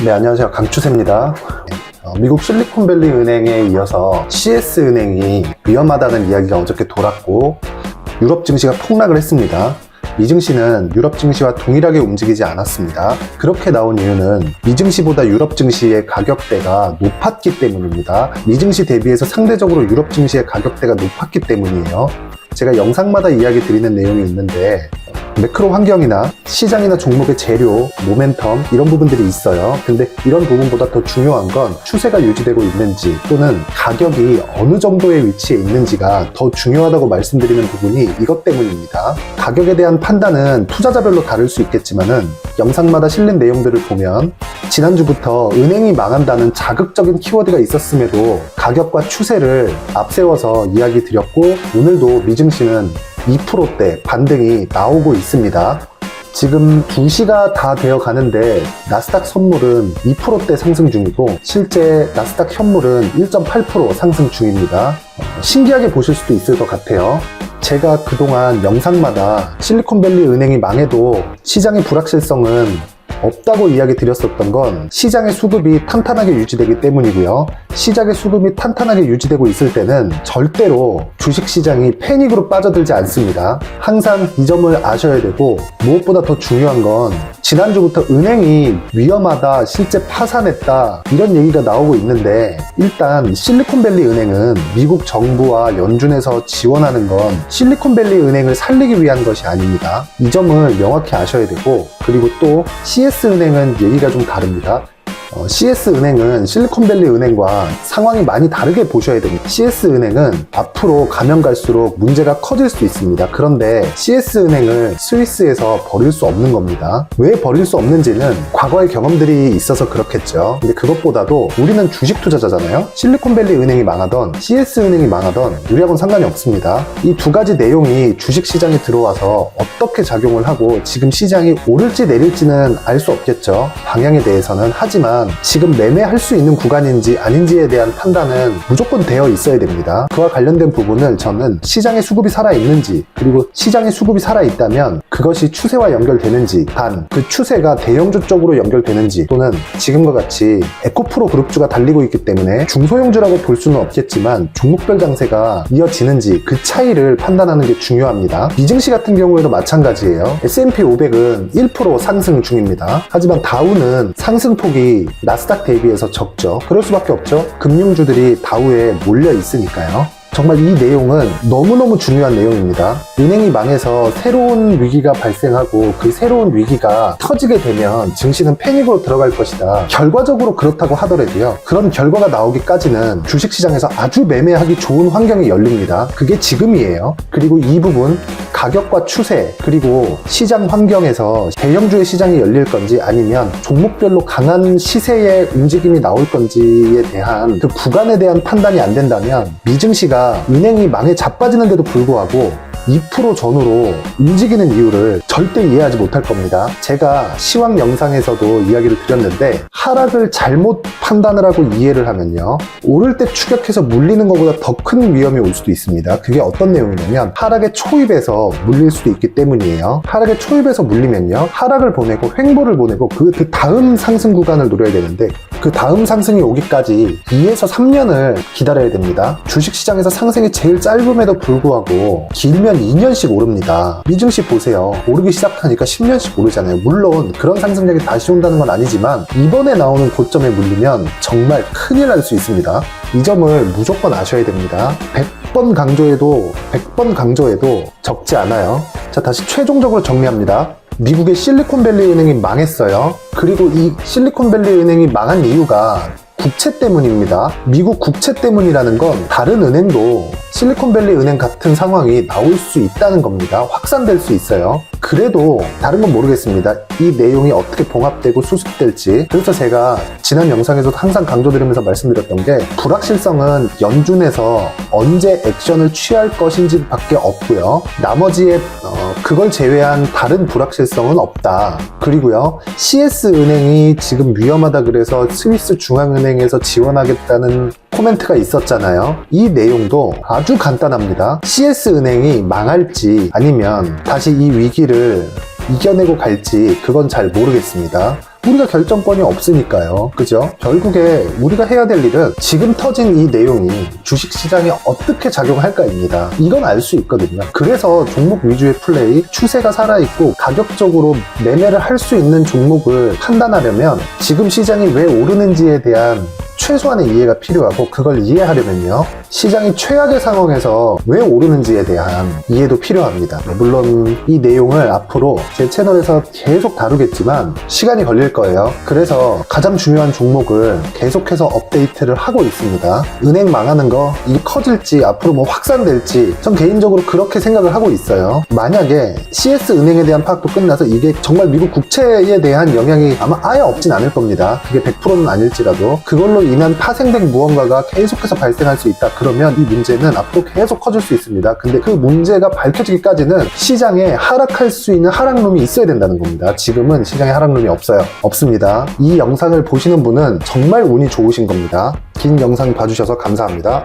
네, 안녕하세요. 강추세입니다. 미국 실리콘밸리 은행에 이어서 CS은행이 위험하다는 이야기가 어저께 돌았고 유럽 증시가 폭락을 했습니다. 미 증시는 유럽 증시와 동일하게 움직이지 않았습니다. 그렇게 나온 이유는 미 증시보다 유럽 증시의 가격대가 높았기 때문입니다. 미 증시 대비해서 상대적으로 유럽 증시의 가격대가 높았기 때문이에요. 제가 영상마다 이야기 드리는 내용이 있는데 매크로 환경이나 시장이나 종목의 재료, 모멘텀 이런 부분들이 있어요. 근데 이런 부분보다 더 중요한 건 추세가 유지되고 있는지 또는 가격이 어느 정도의 위치에 있는지가 더 중요하다고 말씀드리는 부분이 이것 때문입니다. 가격에 대한 판단은 투자자별로 다를 수 있겠지만은 영상마다 실린 내용들을 보면 지난주부터 은행이 망한다는 자극적인 키워드가 있었음에도 가격과 추세를 앞세워서 이야기 드렸고 오늘도 미증시는 2%대 반등이 나오고 있습니다. 지금 2시가 다 되어 가는데 나스닥 선물은 2%대 상승 중이고 실제 나스닥 현물은 1.8% 상승 중입니다. 신기하게 보실 수도 있을 것 같아요. 제가 그동안 영상마다 실리콘밸리 은행이 망해도 시장의 불확실성은 없다고 이야기 드렸었던 건 시장의 수급이 탄탄하게 유지되기 때문이고요. 시장의 수급이 탄탄하게 유지되고 있을 때는 절대로 주식시장이 패닉으로 빠져들지 않습니다. 항상 이 점을 아셔야 되고 무엇보다 더 중요한 건 지난주부터 은행이 위험하다, 실제 파산했다 이런 얘기가 나오고 있는데 일단 실리콘밸리 은행은 미국 정부와 연준에서 지원하는 건 실리콘밸리 은행을 살리기 위한 것이 아닙니다. 이 점을 명확히 아셔야 되고 그리고 또 CS은행은 얘기가 좀 다릅니다. CS은행은 실리콘밸리 은행과 상황이 많이 다르게 보셔야 됩니다. CS은행은 앞으로 가면 갈수록 문제가 커질 수 있습니다. 그런데 CS은행을 스위스에서 버릴 수 없는 겁니다. 왜 버릴 수 없는지는 과거의 경험들이 있어서 그렇겠죠. 근데 그것보다도 우리는 주식 투자자잖아요. 실리콘밸리 은행이 망하던 CS은행이 망하던 우리하고는 상관이 없습니다. 이 두 가지 내용이 주식시장에 들어와서 어떻게 작용을 하고 지금 시장이 오를지 내릴지는 알 수 없겠죠. 방향에 대해서는. 하지만 지금 매매할 수 있는 구간인지 아닌지에 대한 판단은 무조건 되어 있어야 됩니다. 그와 관련된 부분을 저는 시장의 수급이 살아있는지 그리고 시장의 수급이 살아있다면 그것이 추세와 연결되는지 단 그 추세가 대형주 쪽으로 연결되는지 또는 지금과 같이 에코프로 그룹주가 달리고 있기 때문에 중소형주라고 볼 수는 없겠지만 종목별 장세가 이어지는지 그 차이를 판단하는 게 중요합니다. 미증시 같은 경우에도 마찬가지예요. S&P 500은 1% 상승 중입니다. 하지만 다우는 상승폭이 나스닥 대비해서 적죠. 그럴 수밖에 없죠. 금융주들이 다우에 몰려 있으니까요. 정말 이 내용은 너무너무 중요한 내용입니다. 은행이 망해서 새로운 위기가 발생하고 그 새로운 위기가 터지게 되면 증시는 패닉으로 들어갈 것이다. 결과적으로 그렇다고 하더라도요. 그런 결과가 나오기까지는 주식시장에서 아주 매매하기 좋은 환경이 열립니다. 그게 지금이에요. 그리고 이 부분 가격과 추세 그리고 시장 환경에서 대형주의 시장이 열릴 건지 아니면 종목별로 강한 시세의 움직임이 나올 건지에 대한 그 구간에 대한 판단이 안 된다면 미증시가 은행이 망해 자빠지는데도 불구하고 2% 전후로 움직이는 이유를 절대 이해하지 못할 겁니다. 제가 시황 영상에서도 이야기를 드렸는데 하락을 잘못 판단을 하고 이해를 하면요. 오를 때 추격해서 물리는 것보다 더 큰 위험이 올 수도 있습니다. 그게 어떤 내용이냐면 하락의 초입에서 물릴 수도 있기 때문이에요. 하락의 초입에서 물리면요. 하락을 보내고 횡보를 보내고 그 다음 상승 구간을 노려야 되는데 그 다음 상승이 오기까지 2에서 3년을 기다려야 됩니다. 주식시장에서 상승이 제일 짧음에도 불구하고 길면 2년씩 오릅니다. 미증시 보세요. 오르기 시작하니까 10년씩 오르잖아요. 물론 그런 상승력이 다시 온다는 건 아니지만 이번에 나오는 고점에 물리면 정말 큰일 날 수 있습니다. 이 점을 무조건 아셔야 됩니다. 100번 강조해도 100번 강조해도 적지 않아요. 자, 다시 최종적으로 정리합니다. 미국의 실리콘밸리 은행이 망했어요. 그리고 이 실리콘밸리 은행이 망한 이유가 국채 때문입니다. 미국 국채 때문이라는 건 다른 은행도 실리콘밸리 은행 같은 상황이 나올 수 있다는 겁니다. 확산될 수 있어요. 그래도 다른 건 모르겠습니다. 이 내용이 어떻게 봉합되고 수습될지. 그래서 제가 지난 영상에서도 항상 강조드리면서 말씀드렸던 게 불확실성은 연준에서 언제 액션을 취할 것인지 밖에 없고요. 나머지의 그걸 제외한 다른 불확실성은 없다. 그리고요. CS은행이 지금 위험하다 그래서 스위스 중앙은행에서 지원하겠다는 코멘트가 있었잖아요. 이 내용도 아주 간단합니다. CS은행이 망할지 아니면 다시 이 위기를 이겨내고 갈지 그건 잘 모르겠습니다. 우리가 결정권이 없으니까요. 그죠? 결국에 우리가 해야 될 일은 지금 터진 이 내용이 주식시장에 어떻게 작용할까입니다. 이건 알 수 있거든요. 그래서 종목 위주의 플레이, 추세가 살아있고 가격적으로 매매를 할 수 있는 종목을 판단하려면 지금 시장이 왜 오르는지에 대한 최소한의 이해가 필요하고, 그걸 이해하려면요, 시장이 최악의 상황에서 왜 오르는지에 대한 이해도 필요합니다. 물론 이 내용을 앞으로 제 채널에서 계속 다루겠지만 시간이 걸릴 거예요. 그래서 가장 중요한 종목을 계속해서 업데이트를 하고 있습니다. 은행 망하는 거 이게 커질지 앞으로 뭐 확산될지 전 개인적으로 그렇게 생각을 하고 있어요. 만약에 CS은행에 대한 파악도 끝나서 이게 정말 미국 국채에 대한 영향이 아마 아예 없진 않을 겁니다. 그게 100%는 아닐지라도 그걸로 인한 파생된 무언가가 계속해서 발생할 수 있다. 그러면 이 문제는 앞으로 계속 커질 수 있습니다. 근데 그 문제가 밝혀지기까지는 시장에 하락할 수 있는 하락룸이 있어야 된다는 겁니다. 지금은 시장에 하락룸이 없습니다. 이 영상을 보시는 분은 정말 운이 좋으신 겁니다. 긴 영상 봐주셔서 감사합니다.